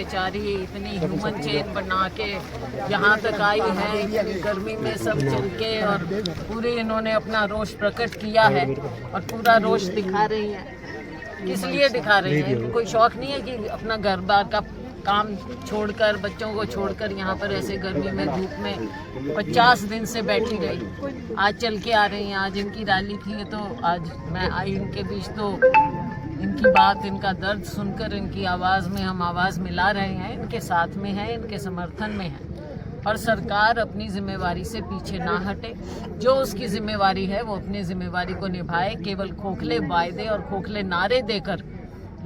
बेचारी इतनी human chain बना के यहाँ तक आई है, गर्मी में सब चल के, और पूरे इन्होंने अपना रोष प्रकट किया है और पूरा रोष दिखा रही हैं। किस लिए दिखा रही हैं? कोई शौक नहीं है कि अपना घर बार का काम छोड़कर, बच्चों को छोड़कर यहाँ पर ऐसे गर्मी में धूप में 50 दिन से बैठी रही, आज चल के आ रही हैं। आज इनकी रैली थी तो आज मैं आई इनके बीच, तो इनकी बात, इनका दर्द सुनकर इनकी आवाज़ में हम आवाज़ मिला रहे हैं, इनके साथ में हैं, इनके समर्थन में हैं। और सरकार अपनी जिम्मेवारी से पीछे ना हटे, जो उसकी जिम्मेवारी है वो अपनी जिम्मेवारी को निभाए। केवल खोखले वायदे और खोखले नारे देकर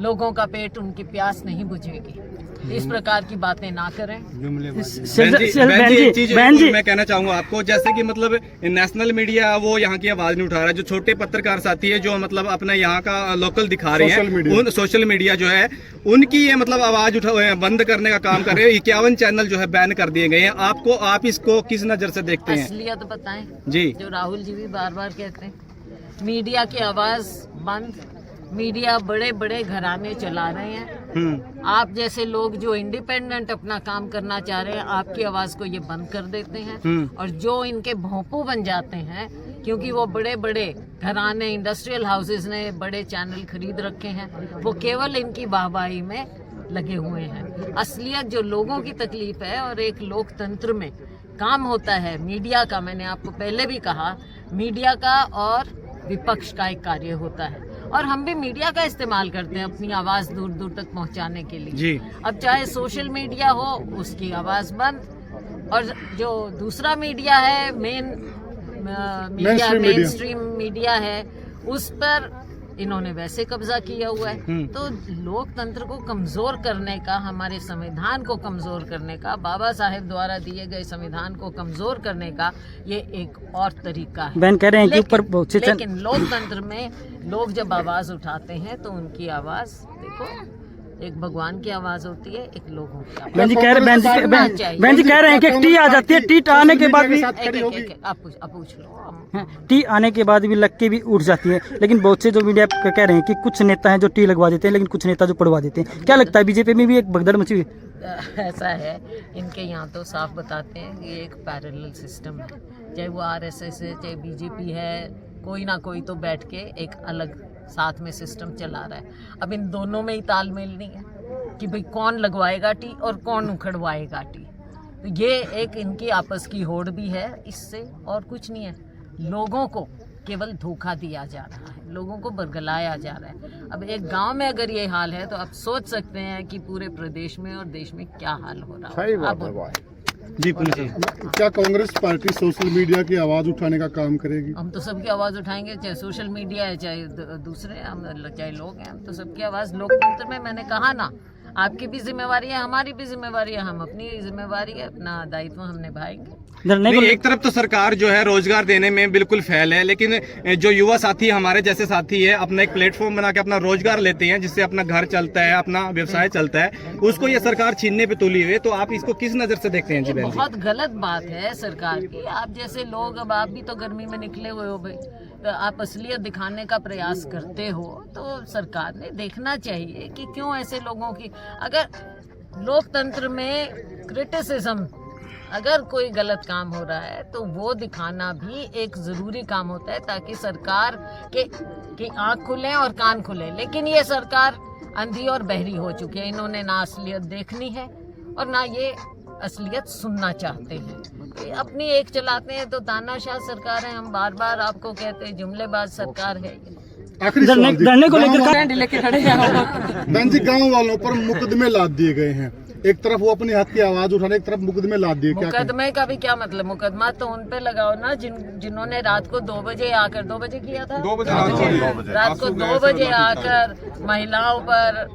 लोगों का पेट, उनकी प्यास नहीं बुझेगी। इस प्रकार की बातें ना करें। एक चीज मैं कहना चाहूंगा आपको, जैसे कि मतलब नेशनल मीडिया वो यहाँ की आवाज नहीं उठा रहा है, जो छोटे पत्रकार साथी है जो मतलब अपना यहाँ का लोकल दिखा रहे हैं, उन सोशल मीडिया जो है उनकी ये मतलब आवाज बंद करने का काम कर रहे हैं। 51 चैनल जो है बैन कर दिए गए हैं। आप इसको किस नजर से देखते हैं? असलियत बताएं जी, जो राहुल जी भी बार बार कहते हैं, मीडिया की आवाज बंद, मीडिया बड़े बड़े घराने चला रहे हैं। आप जैसे लोग जो इंडिपेंडेंट अपना काम करना चाह रहे हैं, आपकी आवाज को ये बंद कर देते हैं। और जो इनके भोंपू बन जाते हैं, क्योंकि वो बड़े बड़े घराने, इंडस्ट्रियल हाउसेस ने बड़े चैनल खरीद रखे हैं, वो केवल इनकी वाहवाही में लगे हुए हैं। असलियत जो लोगों की तकलीफ है और एक लोकतंत्र में काम होता है मीडिया का, मैंने आपको पहले भी कहा, मीडिया का और विपक्ष का एक कार्य होता है। और हम भी मीडिया का इस्तेमाल करते हैं अपनी आवाज़ दूर दूर तक पहुंचाने के लिए जी। अब चाहे सोशल मीडिया हो, उसकी आवाज़ बंद, और जो दूसरा मीडिया है, मेन स्ट्रीम मीडिया है, उस पर इन्होंने वैसे कब्जा किया हुआ है। तो लोकतंत्र को कमजोर करने का, हमारे संविधान को कमजोर करने का, बाबा साहेब द्वारा दिए गए संविधान को कमजोर करने का ये एक और तरीका है। बहन कह रहे हैं कि ऊपर लेकिन लोकतंत्र में लोग जब आवाज उठाते हैं तो उनकी आवाज, देखो, एक भगवान की आवाज होती है, एक लोगों की आवाज। बहन जी कह रहे हैं कि टी आ जाती है, टी आने के बाद भी आप पूछ लो, टी आने के बाद भी लग के भी उठ जाती है। लेकिन बहुत से जो मीडिया कह रहे हैं कि कुछ नेता हैं जो टी लगवा देते हैं, लेकिन कुछ नेता जो पढ़वा देते हैं। क्या लगता है, बीजेपी में भी एक भगदड़ मची हुई? ऐसा है, इनके यहाँ तो साफ बताते हैं कि एक पैरेलल सिस्टम है, चाहे वो आरएसएस है, चाहे बीजेपी है, कोई ना कोई तो बैठ के एक अलग साथ में सिस्टम चला रहा है। अब इन दोनों में ही तालमेल नहीं है कि भाई कौन लगवाएगा टी और कौन उखड़वाएगा टी। तो ये एक इनकी आपस की होड़ भी है, इससे और कुछ नहीं है। लोगों को केवल धोखा दिया जा रहा है, लोगों को बरगलाया जा रहा है। अब एक गांव में अगर ये हाल है तो आप सोच सकते हैं कि पूरे प्रदेश में और देश में क्या हाल हो रहा है। जी, क्या कांग्रेस पार्टी सोशल मीडिया की आवाज उठाने का काम करेगी? हम तो सबकी आवाज उठाएंगे, चाहे सोशल मीडिया है, चाहे दूसरे, हम चाहे लोग हैं, हम तो सबकी आवाज। लोकतंत्र में मैंने कहा ना, आपकी भी जिम्मेवारी है, हमारी भी जिम्मेवारी है, हम अपनी जिम्मेवारी है, अपना दायित्व हम निभाएंगे। नहीं, एक तरफ तो सरकार जो है रोजगार देने में बिल्कुल फेल है, लेकिन जो युवा साथी, हमारे जैसे साथी है, अपना एक प्लेटफॉर्म बना के अपना रोजगार लेते हैं, जिससे अपना घर चलता है, अपना व्यवसाय चलता है, उसको ये सरकार छीनने पे तुली हुई है। तो आप इसको किस नजर से देखते हैं? जी, बहुत गलत बात है सरकार की। आप जैसे लोग, अब आप भी तो गर्मी में निकले हुए हो भाई, तो आप असलियत दिखाने का प्रयास करते हो, तो सरकार ने देखना चाहिए कि क्यों ऐसे लोगों की, अगर लोकतंत्र में क्रिटिसिज्म, अगर कोई गलत काम हो रहा है तो वो दिखाना भी एक जरूरी काम होता है, ताकि सरकार के आँख खुले और कान खुले। लेकिन ये सरकार अंधी और बहरी हो चुकी है, इन्होंने ना असलियत देखनी है और ना ये असलियत सुनना चाहते हैं। अपनी एक चलाते हैं तो तानाशाह सरकार है। हम बार बार आपको कहते हैं, जुमलेबाज सरकार है। धरने को लेकर खड़े हैं। बहन जी, गाँव वालों पर मुकदमे लाद दिए गए हैं, एक तरफ वो अपने हक की आवाज उठाने, एक तरफ मुकदमे लाद दिए। मुकदमे का भी क्या मतलब? मुकदमा तो उन पे लगाओ ना जिन्होंने रात को 2 बजे आकर, 2 बजे किया था, रात को 2 बजे आकर महिलाओं पर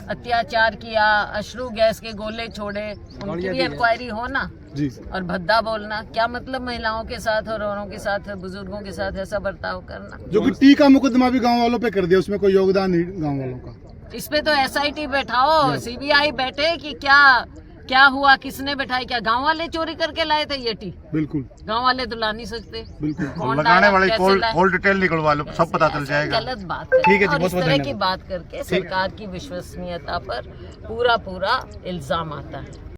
अत्याचार किया, अश्रु गैस के गोले छोड़े, उनकी भी इंक्वायरी हो ना जी। और भद्दा बोलना, क्या मतलब महिलाओं के साथ और औरों के साथ, बुजुर्गों के साथ ऐसा बर्ताव करना? जो कि टी का मुकदमा भी गाँव वालों पे कर दिया, उसमें कोई योगदान नहीं गाँव वालों का। इस पे तो SIT बैठाओ, CBI बैठे कि क्या क्या हुआ, किसने बैठाई, क्या गांव वाले चोरी करके लाए थे ये टी? बिल्कुल गांव वाले तो ला नहीं सकते। बिल्कुल कौन लगाने लाया, वाले कैसे लाया? कॉल डिटेल निकलवा लो, सब पता चल ऐसा जाएगा। गलत बात है। ठीक है जी, और बहुत इस बहुत तरह की धन्यवाद। बात करके सरकार की विश्वसनीयता पर पूरा इल्जाम आता है।